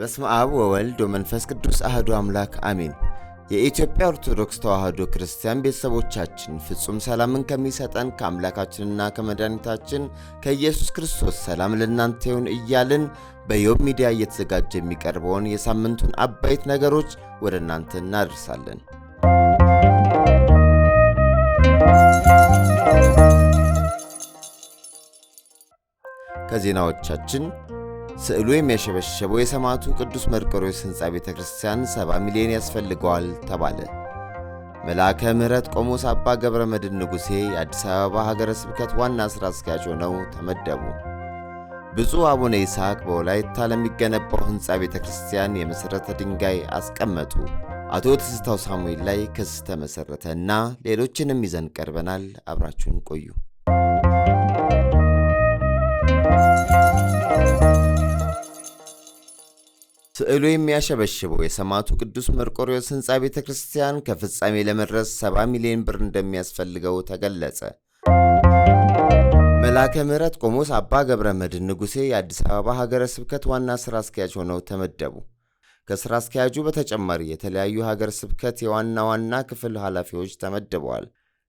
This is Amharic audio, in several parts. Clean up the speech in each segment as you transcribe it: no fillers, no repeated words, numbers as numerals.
በስመ አብ ወወልድ ወመንፈስ ቅዱስ አሐዱ አምላክ አሜን። የኢትዮጵያ ኦርቶዶክስ ተዋሕዶ ክርስቲያን ቤተሰቦቻችን ፍጹም ሰላምን ከሚሰጠን ከአምላካችንና ከመድኃኒታችን ከኢየሱስ ክርስቶስ ሰላም ለእናንተ ይሁን እያልን በኢዮብ ሚዲያ እየተዘጋጀ የሚቀርበውን የሳምንቱን አበይት ነገሮች ወደ እናንተ እናደርሳለን። ከዜናዎቻችን ስዕሉ የሚያሸበሸበው የሰማዕቱ ቅዱስ መርቆሬዎስ ሕንፃ ቤተክርስቲያን 70 ሚሊዮን ያስፈልገዋል ተባለ። መልአከ ምሕረት ቆሞስ አባ ገብረ መድኅን ንጉሴ የአዲስ አበባ ሀገረ ስብከት ዋና ሥራ አስኪያጅ ሆነው ተመደቡ። ብፁዕ አቡነ ይስሐቅ በወላይታ ለሚገነባው ሕንፃ ቤተክርስቲያን የመሠረተ ድንጋይ አስቀመጡ። አቶ ትዝታው ሳሙኤል ላይ ክስ ተመሠረተና ሌሎችንም ይዘን ቀርበናል። አብራችሁን ቆዩ። ስዕሉ የሚያሸበሽበው የሰማዕቱ ቅዱስ መርቆሬዎስ ሕንፃ ቤተክርስቲያን ከፍጻሜ ለመድረስ 70 ሚሊዮን ብር እንደሚያስፈልገው ተገለጸ። መልአከ ምሕረት ቆሞስ አባ ገብረ መድኅን ንጉሴ የአዲስ አበባ ሀገረ ስብከት ዋና ሥራ አስኪያጅ ሆነው ተመደቡ። ከሥራ አስኪያጁ በተጨማሪ የተለያዩ ሀገረ ስብከት የዋና ዋና ክፍል ኃላፊዎች ተመድበዋል።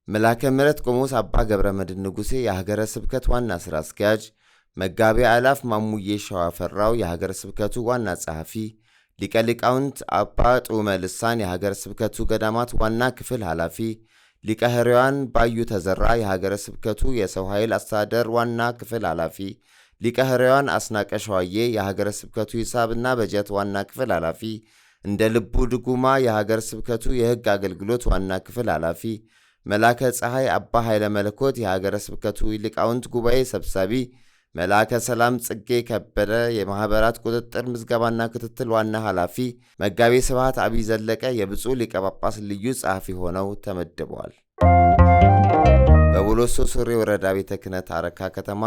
መልአከ ምሕረት ቆሞስ አባ ገብረ መድኅን ንጉሴ የሀገረ ስብከት ዋና ሥራ አስኪያጅ፣ መጋቤ አእላፍ ማሙዬ ሸዋፈራው የሀገረ ስብከቱ ዋና ጸሐፊ፣ ሊቀ ሊቃውንት አባ ጡመ ልሳን የሀገረ ስብከቱ ገዳማት ዋና ክፍል ኃላፊ፣ ሊቀ ሕሩያን ባዩ ተዘራ የሀገረ ስብከቱ የሰው ኃይል አስተዳደር ዋና ክፍል ኃላፊ፣ ሊቀ ሕሩያን አስናቀ ሸዋዬ የሀገረ ስብከቱ ሂሳብና በጀት ዋና ክፍል ኃላፊ፣ እንደ ልቡ ድጉማ የሀገረ ስብከቱ የሕግ አገልግሎት ዋና ክፍል ኃላፊ፣ መልአከ ፀሐይ አባ ኃይለ መለኮት የሀገረ ስብከቱ ሊቃውንት ጉባኤ ሰብሳቢ፣ መልአከ ሰላም ጽጌ ከበደ የማኅበራት ቁጥጥር ምዝገባና ክትትል ዋና ኃላፊ፣ መጋቤ ስብሐት አብይ ዘለቀ የብፁዕ ሊቀ ጳጳስ ልዩ ጸሐፊ ሆነው ተመድበዋል። በቦሎሶ ሶሬ ወረዳ ቤተ ክህነት አረካ ከተማ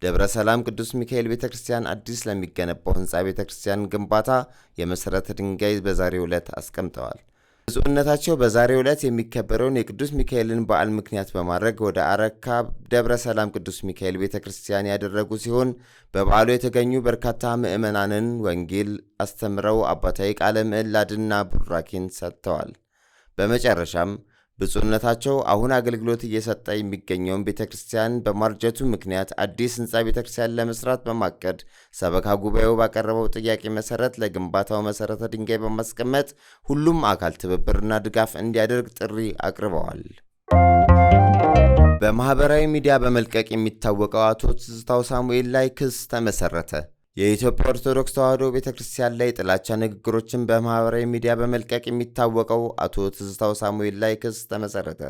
ደብረ ሰላም ቅዱስ ሚካኤል ቤተ ክርስቲያን አዲስ ለሚገነባው ሕንፃ ቤተ ክርስቲያን ግንባታ የመሠረተ ድንጋይ በዛሬው ዕለት አስቀምጠዋል። ብፁዕነታቸው በዛሬው ዕለት የሚከበረውን የቅዱስ ሚካኤልን በዓል ምክንያት በማድረግ ወደ አረካ ደብረ ሰላም ቅዱስ ሚካኤል ቤተ ክርስቲያን ያደረጉ ሲሆን በበዓሉ የተገኙ በርካታ ምዕመናንን ወንጌል አስተምረው አባታዊ ቃለ ምዕላድና ቡራኬን ሰጥተዋል። በመጨረሻም ብፁዕነታቸው አሁን አገልግሎት እየሰጠ የሚገኘውን ቤተ ክርስቲያን በማርጀቱ ምክንያት አዲስ ሕንፃ ቤተ ክርስቲያን ለመስራት በማቀድ ሰበካ ጉባኤው ባቀረበው ጥያቄ መሠረት ለግንባታው መሠረተ ድንጋይ በማስቀመጥ ሁሉም አካል ትብብርና ድጋፍ እንዲያደርግ ጥሪ አቅርበዋል። በማኅበራዊ ሚዲያ በመልቀቅ የሚታወቀው አቶ ትዝታው ሳሙኤል ላይ ክስ ተመሠረተ። የኢትዮጵያ ኦርቶዶክስ ተዋሕዶ ቤተ ክርስቲያን ላይ ጥላቻ ንግግሮችን በማኅበራዊ ሚዲያ በመልቀቅ የሚታወቀው አቶ ትዝታው ሳሙኤል ላይ ክስ ተመሠረተ።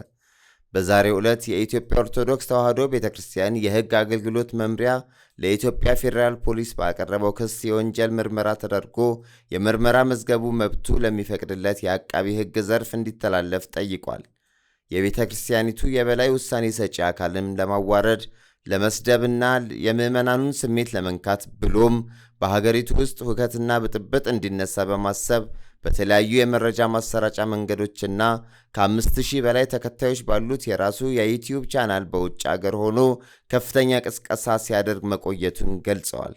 በዛሬው ዕለት የኢትዮጵያ ኦርቶዶክስ ተዋሕዶ ቤተ ክርስቲያን የሕግ አገልግሎት መምሪያ ለኢትዮጵያ ፌዴራል ፖሊስ ባቀረበው ክስ የወንጀል ምርመራ ተደርጎ የምርመራ መዝገቡ መብቱ ለሚፈቅድለት የዐቃቢ ሕግ ዘርፍ እንዲተላለፍ ጠይቋል። የቤተ ክርስቲያኒቱ የበላይ ውሳኔ ሰጪ አካልም ለማዋረድ ለመስደብና የምዕመናኑን ስሜት ለመንካት ብሎም በሀገሪቱ ውስጥ ሁከትና ብጥብጥ እንዲነሳ በማሰብ በተለያዩ የመረጃ ማሰራጫ መንገዶችና ከ5000 በላይ ተከታዮች ባሉት የራሱ የዩቲዩብ ቻናል በውጭ አገር ሆኖ ከፍተኛ ቅስቀሳ ሲያደርግ መቆየቱን ገልጸዋል።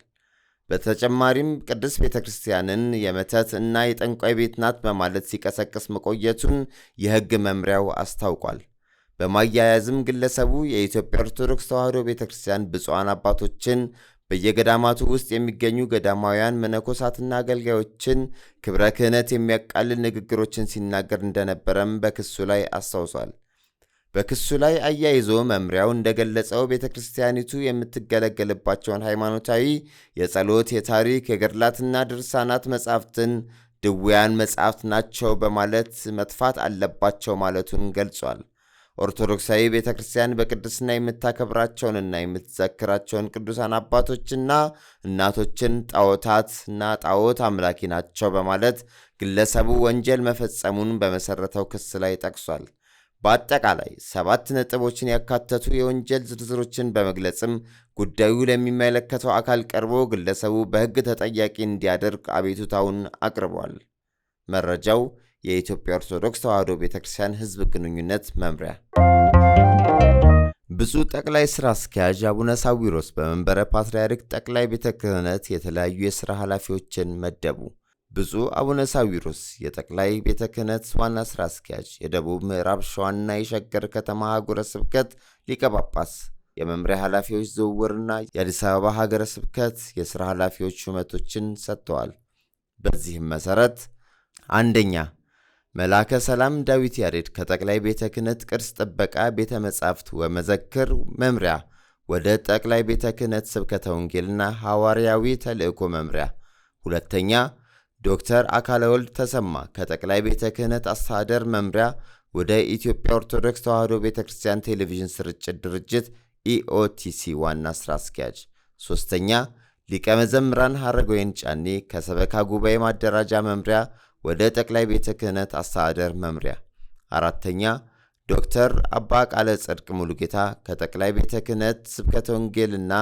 በተጨማሪም ቅድስት ቤተ ክርስቲያንን የመተት እና የጠንቋይ ቤት ናት በማለት ሲቀሰቅስ መቆየቱን የሕግ መምሪያው አስታውቋል። በማያያዝም ግለሰቡ የኢትዮጵያ ኦርቶዶክስ ተዋሕዶ ቤተ ክርስቲያን ብፁዓን አባቶችን በየገዳማቱ ውስጥ የሚገኙ ገዳማውያን መነኮሳትና አገልጋዮችን ክብረ ክህነት የሚያቃልል ንግግሮችን ሲናገር እንደነበረም በክሱ ላይ አስታውሷል። በክሱ ላይ አያይዞ መምሪያው እንደገለጸው ቤተ ክርስቲያኒቱ የምትገለገልባቸውን ሃይማኖታዊ፣ የጸሎት፣ የታሪክ፣ የገድላትና ድርሳናት መጻሕፍትን ድውያን መጻሕፍት ናቸው በማለት መጥፋት አለባቸው ማለቱን ገልጿል። ኦርቶዶክሳዊ ቤተ ክርስቲያን በቅድስና የምታከብራቸውንና የምትዘክራቸውን ቅዱሳን አባቶችና እናቶችን ጣዖታትና ጣዖት አምላኪ ናቸው በማለት ግለሰቡ ወንጀል መፈጸሙን በመሠረተው ክስ ላይ ጠቅሷል። በአጠቃላይ 7 ነጥቦችን ያካተቱ የወንጀል ዝርዝሮችን በመግለጽም ጉዳዩ ለሚመለከተው አካል ቀርቦ ግለሰቡ በሕግ ተጠያቂ እንዲያደርግ አቤቱታውን አቅርቧል። መረጃው የኢትዮጵያ ኦርቶዶክስ ተዋሕዶ ቤተ ክርስቲያን ሕዝብ ግንኙነት መምሪያ። ብፁዕ ጠቅላይ ሥራ አስኪያጅ አቡነ ሳዊሮስ በመንበረ ፓትርያርክ ጠቅላይ ቤተ ክህነት የተለያዩ የሥራ ኃላፊዎችን መደቡ። ብፁዕ አቡነ ሳዊሮስ የጠቅላይ ቤተ ክህነት ዋና ሥራ አስኪያጅ፣ የደቡብ ምዕራብ ሸዋና የሸገር ከተማ ሀገረ ስብከት ሊቀ ጳጳስ፣ የመምሪያ ኃላፊዎች ዝውውርና የአዲስ አበባ ሀገረ ስብከት የሥራ ኃላፊዎች ሹመቶችን ሰጥተዋል። በዚህም መሠረት አንደኛ መልአከ ሰላም ዳዊት ያሬድ ከጠቅላይ ቤተ ክህነት ቅርስ ጥበቃ ቤተ መጻሕፍት ወመዘክር መምሪያ ወደ ጠቅላይ ቤተ ክህነት ስብከተ ወንጌልና ሐዋርያዊ ተልእኮ መምሪያ። ሁለተኛ ዶክተር አካለ ወልድ ተሰማ ከጠቅላይ ቤተ ክህነት አስተዳደር መምሪያ ወደ ኢትዮጵያ ኦርቶዶክስ ተዋሕዶ ቤተ ክርስቲያን ቴሌቪዥን ስርጭት ድርጅት ኢኦቲሲ ዋና ሥራ አስኪያጅ። ሦስተኛ ሊቀ መዘምራን ሐረገወይን ጫኔ ከሰበካ ጉባኤ ማደራጃ መምሪያ ወደ ጠቅላይ ቤተ ክህነት አስተዳደር መምሪያ። አራተኛ ዶክተር አባ ቃለ ጽድቅ ሙሉጌታ ከጠቅላይ ቤተ ክህነት ስብከተ ወንጌልና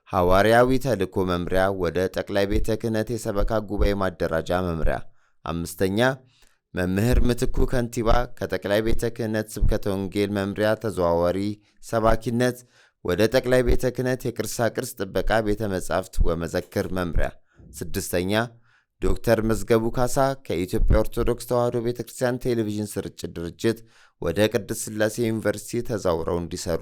ሐዋርያዊ ተልእኮ መምሪያ ወደ ጠቅላይ ቤተ ክህነት የሰበካ ጉባኤ ማደራጃ መምሪያ። አምስተኛ መምህር ምትኩ ከንቲባ ከጠቅላይ ቤተ ክህነት ስብከተ ወንጌል መምሪያ ተዘዋዋሪ ሰባኪነት ወደ ጠቅላይ ቤተ ክህነት የቅርሳ ቅርስ ጥበቃ ቤተ መጻሕፍት ወመዘክር መምሪያ። ስድስተኛ ዶክተር መዝገቡ ካሳ ከኢትዮጵያ ኦርቶዶክስ ተዋሕዶ ቤተ ክርስቲያን ቴሌቪዥን ስርጭት ድርጅት ወደ ቅድስት ሥላሴ ዩኒቨርሲቲ ተዛውረው እንዲሰሩ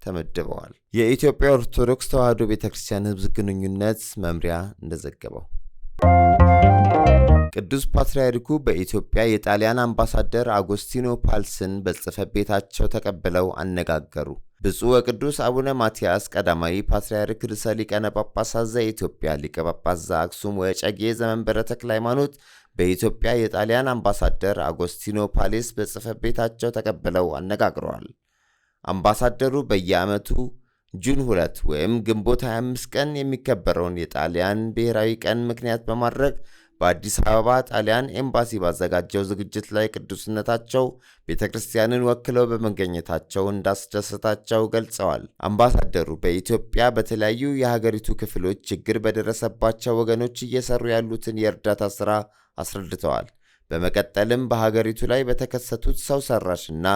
ተመድበዋል። የኢትዮጵያ ኦርቶዶክስ ተዋሕዶ ቤተ ክርስቲያን ሕዝብ ግንኙነት መምሪያ እንደዘገበው ቅዱስ ፓትርያርኩ በኢትዮጵያ የጣሊያን አምባሳደር አጎስቲኖ ፓልስን በጽሕፈት ቤታቸው ተቀብለው አነጋገሩ። ብፁዕ ወቅዱስ አቡነ ማትያስ ቀዳማዊ ፓትርያርክ ርዕሰ ሊቃነ ጳጳሳት ዘኢትዮጵያ ሊቀ ጳጳስ ዘአክሱም ወዕጨጌ ዘመንበረ ተክለ ሃይማኖት በኢትዮጵያ የጣሊያን አምባሳደር አጎስቲኖ ፓሌስ በጽሕፈት ቤታቸው ተቀብለው አነጋግረዋል። አምባሳደሩ በየዓመቱ ጁን 2 ወይም ግንቦት 25 ቀን የሚከበረውን የጣሊያን ብሔራዊ ቀን ምክንያት በማድረግ በአዲስ አበባ ጣሊያን ኤምባሲ ባዘጋጀው ዝግጅት ላይ ቅዱስነታቸው ቤተ ክርስቲያንን ወክለው በመገኘታቸው እንዳስደሰታቸው ገልጸዋል። አምባሳደሩ በኢትዮጵያ በተለያዩ የሀገሪቱ ክፍሎች ችግር በደረሰባቸው ወገኖች እየሰሩ ያሉትን የእርዳታ ሥራ አስረድተዋል። በመቀጠልም በሀገሪቱ ላይ በተከሰቱት ሰው ሰራሽና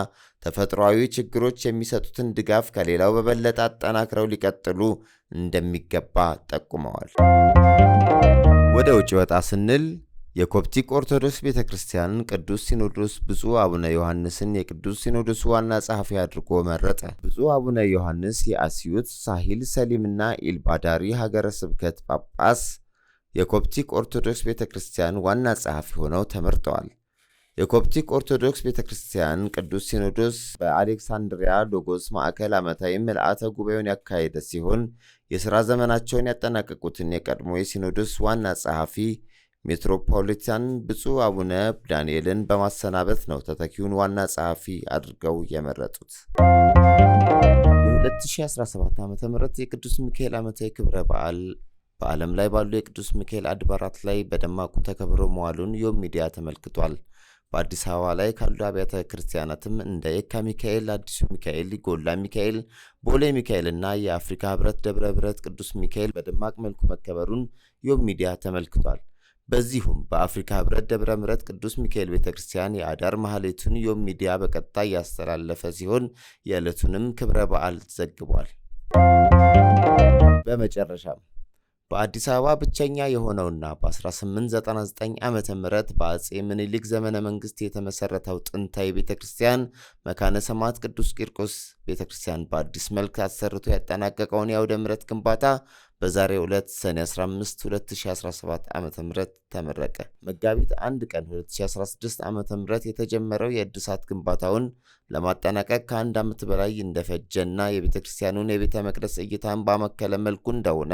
ተፈጥሯዊ ችግሮች የሚሰጡትን ድጋፍ ከሌላው በበለጠ አጠናክረው ሊቀጥሉ እንደሚገባ ጠቁመዋል። ወደ ውጭ ወጣ ስንል የኮፕቲክ ኦርቶዶክስ ቤተ ክርስቲያን ቅዱስ ሲኖዶስ ብፁዕ አቡነ ዮሐንስን የቅዱስ ሲኖዶስ ዋና ጸሐፊ አድርጎ መረጠ። ብፁዕ አቡነ ዮሐንስ የአስዩት ሳሂል ሰሊምና ኢልባዳሪ ሀገረ ስብከት ጳጳስ የኮፕቲክ ኦርቶዶክስ ቤተ ክርስቲያን ዋና ጸሐፊ ሆነው ተመርጠዋል። የኮፕቲክ ኦርቶዶክስ ቤተ ክርስቲያን ቅዱስ ሲኖዶስ በአሌክሳንድሪያ ሎጎስ ማዕከል ዓመታዊ ምልአተ ጉባኤውን ያካሄደ ሲሆን የሥራ ዘመናቸውን ያጠናቀቁትን የቀድሞ የሲኖዶስ ዋና ጸሐፊ ሜትሮፖሊታን ብፁዕ አቡነ ዳንኤልን በማሰናበት ነው ተተኪውን ዋና ጸሐፊ አድርገው የመረጡት። የ2017 ዓ.ም የቅዱስ ሚካኤል ዓመታዊ ክብረ በዓል በዓለም ላይ ባሉ የቅዱስ ሚካኤል አድባራት ላይ በደማቁ ተከብሮ መዋሉን ዮም ሚዲያ ተመልክቷል። በአዲስ አበባ ላይ ካሉ አብያተ ክርስቲያናትም እንደ የካ ሚካኤል፣ አዲሱ ሚካኤል፣ ጎላ ሚካኤል፣ ቦሌ ሚካኤል እና የአፍሪካ ህብረት ደብረ ብረት ቅዱስ ሚካኤል በደማቅ መልኩ መከበሩን ዮም ሚዲያ ተመልክቷል። በዚሁም በአፍሪካ ህብረት ደብረ ምሕረት ቅዱስ ሚካኤል ቤተክርስቲያን የአዳር ማህሌቱን ዮም ሚዲያ በቀጥታ ያስተላለፈ ሲሆን የዕለቱንም ክብረ በዓል ዘግቧል። በመጨረሻም በአዲስ አበባ ብቸኛ የሆነውና በ1899 ዓመተ ምህረት በአጼ ምኒልክ ዘመነ መንግስት የተመሰረተው ጥንታዊ ቤተክርስቲያን መካነ ሰማዕት ቅዱስ ቂርቆስ ቤተክርስቲያን በአዲስ መልክ አሰርቶ ያጠናቀቀውን የአውደ ምሕረት ግንባታ በዛሬው ዕለት ሰኔ 15 2017 ዓመተ ምህረት ተመረቀ። መጋቢት 1 ቀን 2016 ዓመተ ምህረት የተጀመረው የእድሳት ግንባታውን ለማጠናቀቅ ከአንድ ዓመት በላይ እንደፈጀና የቤተክርስቲያኑን የቤተ መቅደስ እይታን ባመከለ መልኩ እንደሆነ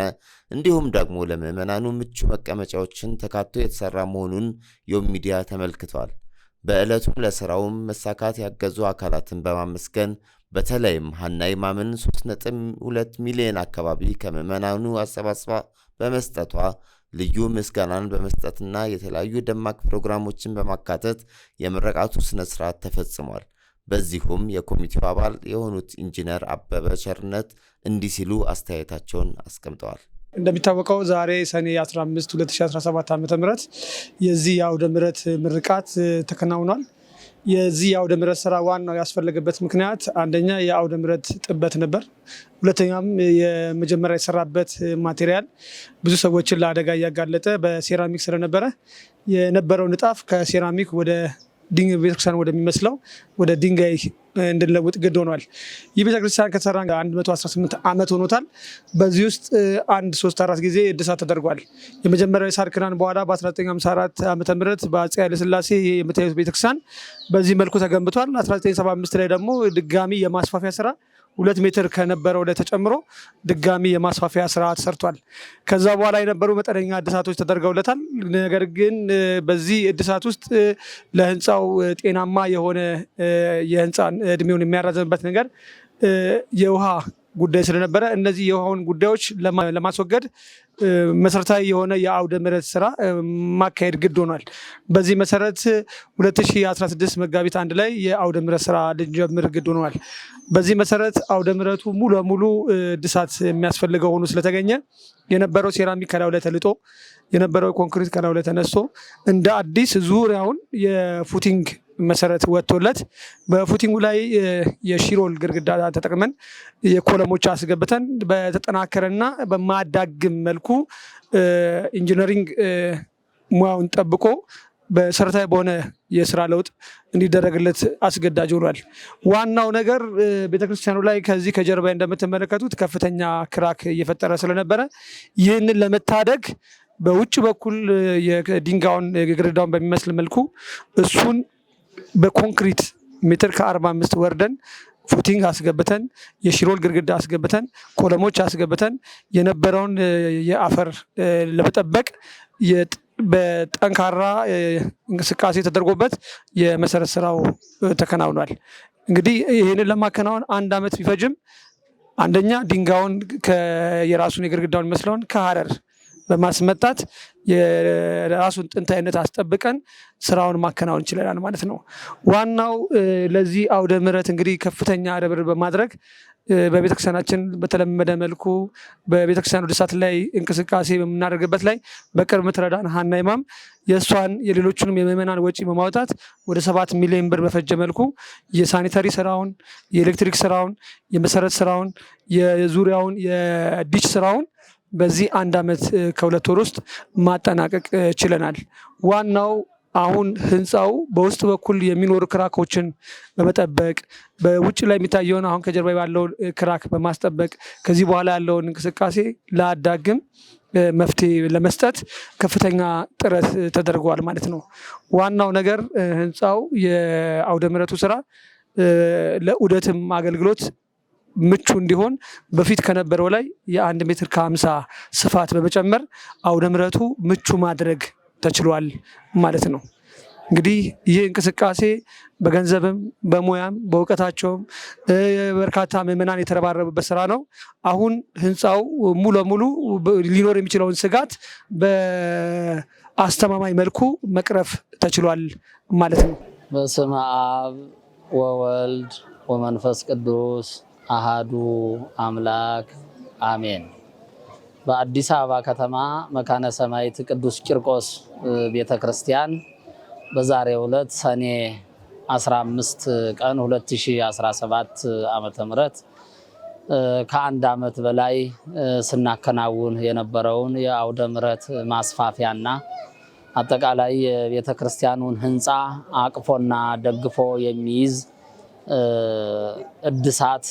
እንዲሁም ደግሞ ለምዕመናኑ ምቹ መቀመጫዎችን ተካቶ የተሰራ መሆኑን ዮም ሚዲያ ተመልክቷል። በዕለቱም ለሥራውም መሳካት ያገዙ አካላትን በማመስገን በተለይም ሀና ይማምን 3.2 ሚሊዮን አካባቢ ከምዕመናኑ አሰባስባ በመስጠቷ ልዩ ምስጋናን በመስጠትና የተለያዩ ደማቅ ፕሮግራሞችን በማካተት የምረቃቱ ስነ ስርዓት ተፈጽሟል። በዚሁም የኮሚቴው አባል የሆኑት ኢንጂነር አበበ ቸርነት እንዲህ ሲሉ አስተያየታቸውን አስቀምጠዋል። እንደሚታወቀው ዛሬ ሰኔ 15 2017 ዓ.ም የዚህ የአውደ ምሕረት ምርቃት ተከናውኗል። የዚህ የአውደ ምሕረት ስራ ዋናው ያስፈለገበት ምክንያት አንደኛ የአውደ ምሕረት ጥበት ነበር። ሁለተኛም የመጀመሪያ የሰራበት ማቴሪያል ብዙ ሰዎችን ለአደጋ እያጋለጠ በሴራሚክ ስለነበረ የነበረው ንጣፍ ከሴራሚክ ወደ ቤተክርስቲያን ወደሚመስለው ወደ ድንጋይ እንድንለውጥ ግድ ሆኗል። ይህ ቤተክርስቲያን ከተሰራ 118 ዓመት ሆኖታል። በዚህ ውስጥ 3-4 ጊዜ እድሳት ተደርጓል። የመጀመሪያው የሳር ክዳን በኋላ በ1954 ዓ.ም በአፄ ኃይለሥላሴ የምታዩት ቤተክርስቲያን በዚህ መልኩ ተገንብቷል። 1975 ላይ ደግሞ ድጋሚ የማስፋፊያ ስራ 2 ሜትር ከነበረው ላይ ተጨምሮ ድጋሚ የማስፋፊያ ስራ ተሰርቷል። ከዛ በኋላ የነበሩ መጠነኛ እድሳቶች ተደርገውለታል። ነገር ግን በዚህ እድሳት ውስጥ ለህንፃው ጤናማ የሆነ የህንፃን እድሜውን የሚያራዘምበት ነገር የውሃ ጉዳይ ስለነበረ እነዚህ የውሃውን ጉዳዮች ለማስወገድ መሰረታዊ የሆነ የአውደ ምሕረት ስራ ማካሄድ ግድ ሆኗል። በዚህ መሰረት 2016 መጋቢት 1 ላይ የአውደ ምሕረት ስራ ልንጀምር ግድ ሆኗል። በዚህ መሰረት አውደ ምሕረቱ ሙሉ ለሙሉ እድሳት የሚያስፈልገው ሆኖ ስለተገኘ የነበረው ሴራሚክ ከላዩ ላይ ተልጦ የነበረው ኮንክሪት ከላዩ ላይ ተነስቶ እንደ አዲስ ዙሪያውን የፉቲንግ መሰረት ወጥቶለት በፉቲንጉ ላይ የሺሮል ግድግዳ ተጠቅመን የኮለሞች አስገብተን በተጠናከረና በማዳግም መልኩ ኢንጂነሪንግ ሙያውን ጠብቆ በመሰረታዊ በሆነ የስራ ለውጥ እንዲደረግለት አስገዳጅ ሆኗል። ዋናው ነገር ቤተክርስቲያኑ ላይ ከዚህ ከጀርባ እንደምትመለከቱት ከፍተኛ ክራክ እየፈጠረ ስለነበረ ይህንን ለመታደግ በውጭ በኩል የድንጋዩን ግድግዳውን በሚመስል መልኩ እሱን በኮንክሪት ሜትር ከ45 ወርደን ፉቲንግ አስገብተን የሺሮል ግድግዳ አስገብተን ኮለሞች አስገብተን የነበረውን የአፈር ለመጠበቅ በጠንካራ እንቅስቃሴ ተደርጎበት የመሰረት ስራው ተከናውኗል። እንግዲህ ይህንን ለማከናወን 1 ዓመት ቢፈጅም አንደኛ ድንጋዩን የራሱን የግድግዳውን የሚመስለውን ከሀረር በማስመጣት የራሱን ጥንታዊነት አስጠብቀን ስራውን ማከናወን ይችላል ማለት ነው። ዋናው ለዚህ አውደ ምሕረት እንግዲህ ከፍተኛ ርብርብ በማድረግ በቤተክርስቲያናችን በተለመደ መልኩ በቤተክርስቲያኑ እድሳት ላይ እንቅስቃሴ በምናደርግበት ላይ በቅርብ ምትረዳን ሀና ይማም የእሷን የሌሎቹንም የምዕመናን ወጪ በማውጣት ወደ 7 ሚሊዮን ብር በፈጀ መልኩ የሳኒታሪ ስራውን፣ የኤሌክትሪክ ስራውን፣ የመሰረት ስራውን፣ የዙሪያውን የዲች ስራውን በዚህ 1 ዓመት ከ2 ወር ውስጥ ማጠናቀቅ ችለናል። ዋናው አሁን ህንፃው በውስጥ በኩል የሚኖሩ ክራኮችን በመጠበቅ በውጭ ላይ የሚታየውን አሁን ከጀርባ ያለው ክራክ በማስጠበቅ ከዚህ በኋላ ያለውን እንቅስቃሴ ለአዳግም መፍትሄ ለመስጠት ከፍተኛ ጥረት ተደርጓል ማለት ነው። ዋናው ነገር ህንፃው የአውደ ምሕረቱ ስራ ለዑደትም አገልግሎት ምቹ እንዲሆን በፊት ከነበረው ላይ የ1 ሜትር ከ50 ስፋት በመጨመር አውደ ምሕረቱ ምቹ ማድረግ ተችሏል ማለት ነው። እንግዲህ ይህ እንቅስቃሴ በገንዘብም በሙያም በእውቀታቸውም በርካታ ምዕመናን የተረባረቡበት ስራ ነው። አሁን ህንፃው ሙሉ ለሙሉ ሊኖር የሚችለውን ስጋት በአስተማማኝ መልኩ መቅረፍ ተችሏል ማለት ነው። በስመ አብ ወወልድ ወመንፈስ ቅዱስ አሃዱ አምላክ አሜን። በአዲስ አበባ ከተማ መካነ ሰማዕት ቅዱስ ቂርቆስ ቤተክርስቲያን በዛሬው ዕለት ሰኔ 15 ቀን 2017 ዓመተ ምህረት ከ1 ዓመት በላይ ስናከናውን የነበረውን የአውደ ምሕረት ማስፋፊያና አጠቃላይ የቤተክርስቲያኑን ህንፃ አቅፎና ደግፎ የሚይዝ እድሳት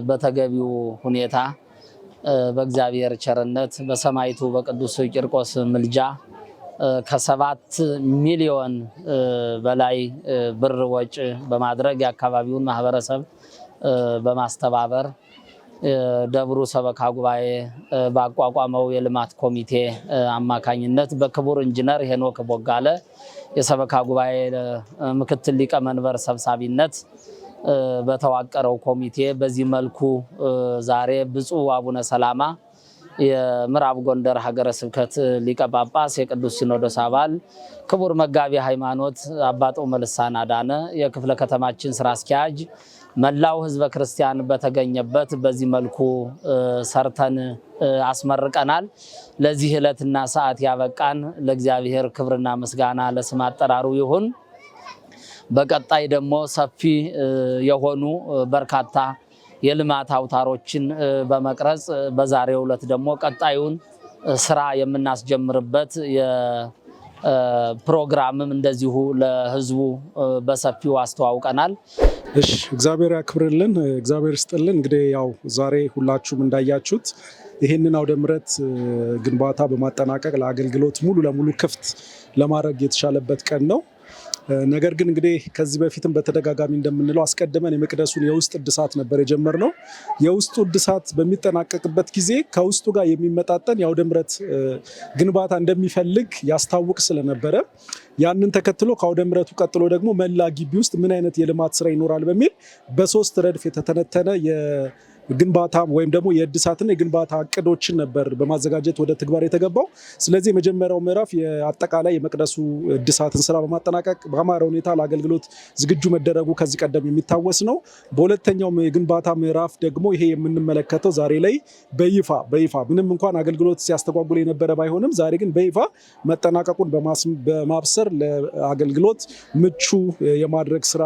በተገቢው ሁኔታ በእግዚአብሔር ቸርነት በሰማዕቱ በቅዱስ ቂርቆስ ምልጃ ከ7 ሚሊዮን በላይ ብር ወጪ በማድረግ የአካባቢውን ማህበረሰብ በማስተባበር ደብሩ ሰበካ ጉባኤ ባቋቋመው የልማት ኮሚቴ አማካኝነት በክቡር ኢንጂነር ሄኖክ ቦጋለ የሰበካ ጉባኤ ምክትል ሊቀመንበር ሰብሳቢነት በተዋቀረው ኮሚቴ በዚህ መልኩ ዛሬ ብፁዕ አቡነ ሰላማ የምዕራብ ጎንደር ሀገረ ስብከት ሊቀ ጳጳስ የቅዱስ ሲኖዶስ አባል ክቡር መጋቢ ሃይማኖት አባ ጦመ ልሳን አዳነ የክፍለ ከተማችን ስራ አስኪያጅ መላው ህዝበ ክርስቲያን በተገኘበት በዚህ መልኩ ሰርተን አስመርቀናል። ለዚህ ዕለትና ሰዓት ያበቃን ለእግዚአብሔር ክብርና ምስጋና ለስም አጠራሩ ይሁን። በቀጣይ ደግሞ ሰፊ የሆኑ በርካታ የልማት አውታሮችን በመቅረጽ በዛሬው ዕለት ደግሞ ቀጣዩን ስራ የምናስጀምርበት የፕሮግራምም እንደዚሁ ለህዝቡ በሰፊው አስተዋውቀናል። እሺ እግዚአብሔር ያክብርልን፣ እግዚአብሔር ይስጥልን። እንግዲህ ያው ዛሬ ሁላችሁም እንዳያችሁት ይህንን አውደ ምሕረት ግንባታ በማጠናቀቅ ለአገልግሎት ሙሉ ለሙሉ ክፍት ለማድረግ የተቻለበት ቀን ነው። ነገር ግን እንግዲህ ከዚህ በፊትም በተደጋጋሚ እንደምንለው አስቀድመን የመቅደሱን የውስጥ እድሳት ነበር የጀመርነው። የውስጡ እድሳት በሚጠናቀቅበት ጊዜ ከውስጡ ጋር የሚመጣጠን የአውደ ምሕረት ግንባታ እንደሚፈልግ ያስታውቅ ስለነበረ ያንን ተከትሎ ከአውደ ምሕረቱ ቀጥሎ ደግሞ መላ ግቢ ውስጥ ምን አይነት የልማት ስራ ይኖራል በሚል በሶስት ረድፍ የተተነተነ ግንባታ ወይም ደግሞ የእድሳትና የግንባታ እቅዶችን ነበር በማዘጋጀት ወደ ተግባር የተገባው። ስለዚህ የመጀመሪያው ምዕራፍ የአጠቃላይ የመቅደሱ እድሳትን ስራ በማጠናቀቅ በአማረ ሁኔታ ለአገልግሎት ዝግጁ መደረጉ ከዚህ ቀደም የሚታወስ ነው። በሁለተኛው የግንባታ ምዕራፍ ደግሞ ይሄ የምንመለከተው ዛሬ ላይ በይፋ ምንም እንኳን አገልግሎት ሲያስተጓጉል የነበረ ባይሆንም ዛሬ ግን በይፋ መጠናቀቁን በማብሰር ለአገልግሎት ምቹ የማድረግ ስራ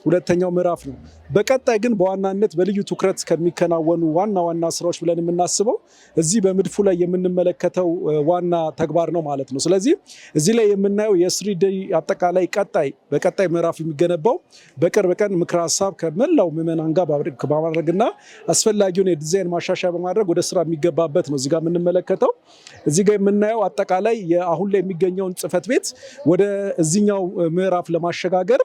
ሁለተኛው ምዕራፍ ነው። በቀጣይ ግን በዋናነት በልዩ ትኩረት ከሚከናወኑ ዋና ስራዎች ብለን የምናስበው እዚህ በምድፉ ላይ የምንመለከተው ዋና ተግባር ነው ማለት ነው። ስለዚህ እዚህ ላይ የምናየው የ3D አጠቃላይ በቀጣይ ምዕራፍ የሚገነባው በቅርብ ቀን ምክረ ሀሳብ ከመላው ምዕመናን ጋር በማድረግና አስፈላጊውን የዲዛይን ማሻሻያ በማድረግ ወደ ስራ የሚገባበት ነው። እዚህ ጋር የምንመለከተው እዚህ ጋር የምናየው አጠቃላይ አሁን ላይ የሚገኘውን ጽሕፈት ቤት ወደ እዚህኛው ምዕራፍ ለማሸጋገር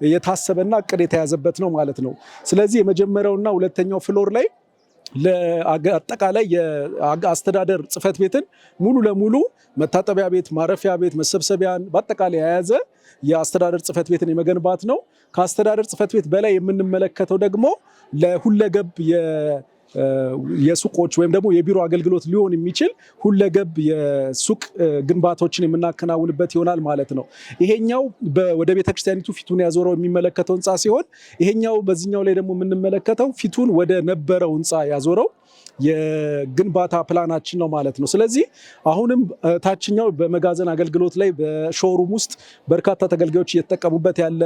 የታሰበና እቅድ የተያዘበት ነው ማለት ነው። ስለዚህ የመጀመሪያውና ሁለተኛው ፍሎር ላይ ለአጠቃላይ የአስተዳደር ጽሕፈት ቤትን ሙሉ ለሙሉ መታጠቢያ ቤት፣ ማረፊያ ቤት፣ መሰብሰቢያን በአጠቃላይ የያዘ የአስተዳደር ጽሕፈት ቤትን የመገንባት ነው። ከአስተዳደር ጽሕፈት ቤት በላይ የምንመለከተው ደግሞ ለሁለገብ የሱቆች ወይም ደግሞ የቢሮ አገልግሎት ሊሆን የሚችል ሁለገብ የሱቅ ግንባታዎችን የምናከናውንበት ይሆናል ማለት ነው። ይሄኛው ወደ ቤተክርስቲያኒቱ ፊቱን ያዞረው የሚመለከተው ህንፃ ሲሆን ይሄኛው በዚህኛው ላይ ደግሞ የምንመለከተው ፊቱን ወደ ነበረው ህንፃ ያዞረው የግንባታ ፕላናችን ነው ማለት ነው። ስለዚህ አሁንም ታችኛው በመጋዘን አገልግሎት ላይ በሾሩም ውስጥ በርካታ ተገልጋዮች እየተጠቀሙበት ያለ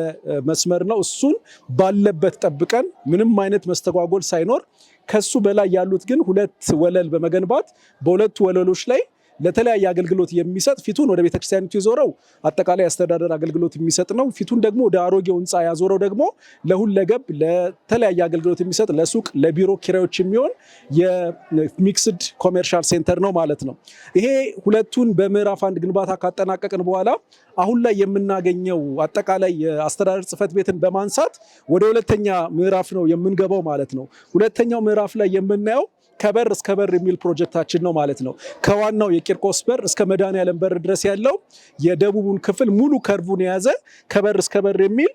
መስመር ነው። እሱን ባለበት ጠብቀን ምንም አይነት መስተጓጎል ሳይኖር ከሱ በላይ ያሉት ግን ሁለት ወለል በመገንባት በሁለቱ ወለሎች ላይ ለተለያየ አገልግሎት የሚሰጥ ፊቱን ወደ ቤተክርስቲያኒቱ የዞረው አጠቃላይ አስተዳደር አገልግሎት የሚሰጥ ነው። ፊቱን ደግሞ ወደ አሮጌው ህንፃ ያዞረው ደግሞ ለሁለገብ ለተለያየ አገልግሎት የሚሰጥ ለሱቅ ለቢሮ ኪራዮች የሚሆን የሚክስድ ኮሜርሻል ሴንተር ነው ማለት ነው። ይሄ ሁለቱን በምዕራፍ አንድ ግንባታ ካጠናቀቅን በኋላ አሁን ላይ የምናገኘው አጠቃላይ የአስተዳደር ጽሕፈት ቤትን በማንሳት ወደ ሁለተኛ ምዕራፍ ነው የምንገባው ማለት ነው። ሁለተኛው ምዕራፍ ላይ የምናየው ከበር እስከ በር የሚል ፕሮጀክታችን ነው ማለት ነው። ከዋናው የቂርቆስ በር እስከ መድኃኔዓለም በር ድረስ ያለው የደቡቡን ክፍል ሙሉ ከርቡን የያዘ ከበር እስከ በር የሚል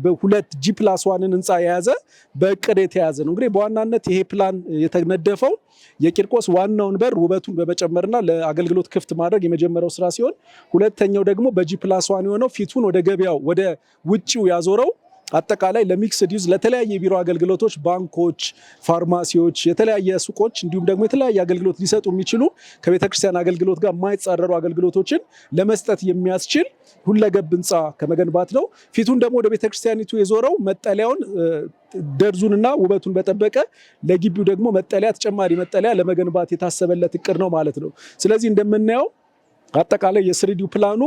በሁለት G+1 ህንፃ የያዘ በእቅድ የተያዘ ነው። እንግዲህ በዋናነት ይሄ ፕላን የተነደፈው የቂርቆስ ዋናውን በር ውበቱን በመጨመርና ለአገልግሎት ክፍት ማድረግ የመጀመሪያው ስራ ሲሆን ሁለተኛው ደግሞ በG+1 የሆነው ፊቱን ወደ ገበያው ወደ ውጭው ያዞረው አጠቃላይ ለሚክስድ ዩዝ ለተለያየ የቢሮ አገልግሎቶች ባንኮች፣ ፋርማሲዎች፣ የተለያየ ሱቆች እንዲሁም ደግሞ የተለያየ አገልግሎት ሊሰጡ የሚችሉ ከቤተክርስቲያን አገልግሎት ጋር የማይጻረሩ አገልግሎቶችን ለመስጠት የሚያስችል ሁለገብ ህንፃ ከመገንባት ነው። ፊቱን ደግሞ ወደ ቤተክርስቲያኒቱ የዞረው መጠለያውን ደርዙንና ውበቱን በጠበቀ ለግቢው ደግሞ መጠለያ ተጨማሪ መጠለያ ለመገንባት የታሰበለት እቅድ ነው ማለት ነው። ስለዚህ እንደምናየው አጠቃላይ የ3D ፕላኑ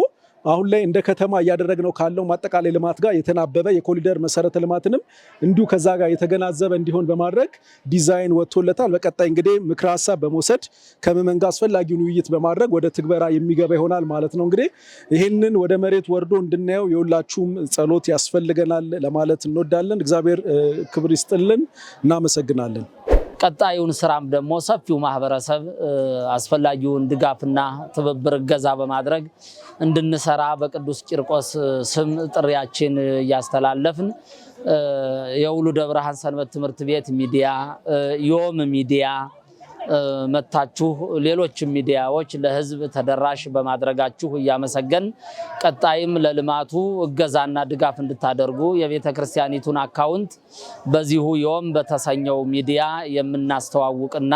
አሁን ላይ እንደ ከተማ እያደረግነው ካለው አጠቃላይ ልማት ጋር የተናበበ የኮሪደር መሰረተ ልማትንም እንዲሁ ከዛ ጋር የተገናዘበ እንዲሆን በማድረግ ዲዛይን ወጥቶለታል። በቀጣይ እንግዲህ ምክረ ሀሳብ በመውሰድ ከምዕመናን ጋር አስፈላጊውን ውይይት በማድረግ ወደ ትግበራ የሚገባ ይሆናል ማለት ነው። እንግዲህ ይህንን ወደ መሬት ወርዶ እንድናየው የሁላችሁም ጸሎት ያስፈልገናል ለማለት እንወዳለን። እግዚአብሔር ክብር ይስጥልን። እናመሰግናለን። ቀጣዩን ስራም ደግሞ ሰፊው ማህበረሰብ አስፈላጊውን ድጋፍና ትብብር እገዛ በማድረግ እንድንሰራ በቅዱስ ቂርቆስ ስም ጥሪያችን እያስተላለፍን የውሉደ ብርሃን ሰንበት ትምህርት ቤት ሚዲያ፣ ዮም ሚዲያ መታችሁ ሌሎች ሚዲያዎች ለህዝብ ተደራሽ በማድረጋችሁ እያመሰገን ቀጣይም ለልማቱ እገዛና ድጋፍ እንድታደርጉ የቤተክርስቲያኒቱን አካውንት በዚሁ ዮም በተሰኘው ሚዲያ የምናስተዋውቅና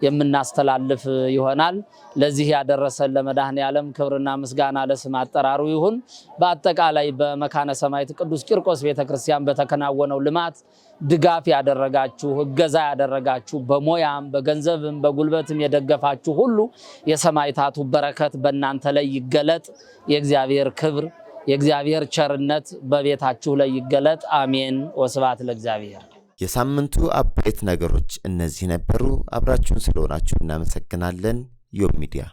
የምናስተላልፍ ይሆናል። ለዚህ ያደረሰን ለመድኃኔዓለም ክብርና ምስጋና ለስም አጠራሩ ይሁን። በአጠቃላይ በመካነ ሰማዕት ቅዱስ ቂርቆስ ቤተክርስቲያን በተከናወነው ልማት ድጋፍ ያደረጋችሁ እገዛ ያደረጋችሁ በሞያም በገንዘብም በጉልበትም የደገፋችሁ ሁሉ የሰማዕታቱ በረከት በእናንተ ላይ ይገለጥ። የእግዚአብሔር ክብር የእግዚአብሔር ቸርነት በቤታችሁ ላይ ይገለጥ። አሜን። ወስብሐት ለእግዚአብሔር። የሳምንቱ አበይት ነገሮች እነዚህ ነበሩ። አብራችሁን ስለሆናችሁ እናመሰግናለን። ዮም ሚዲያ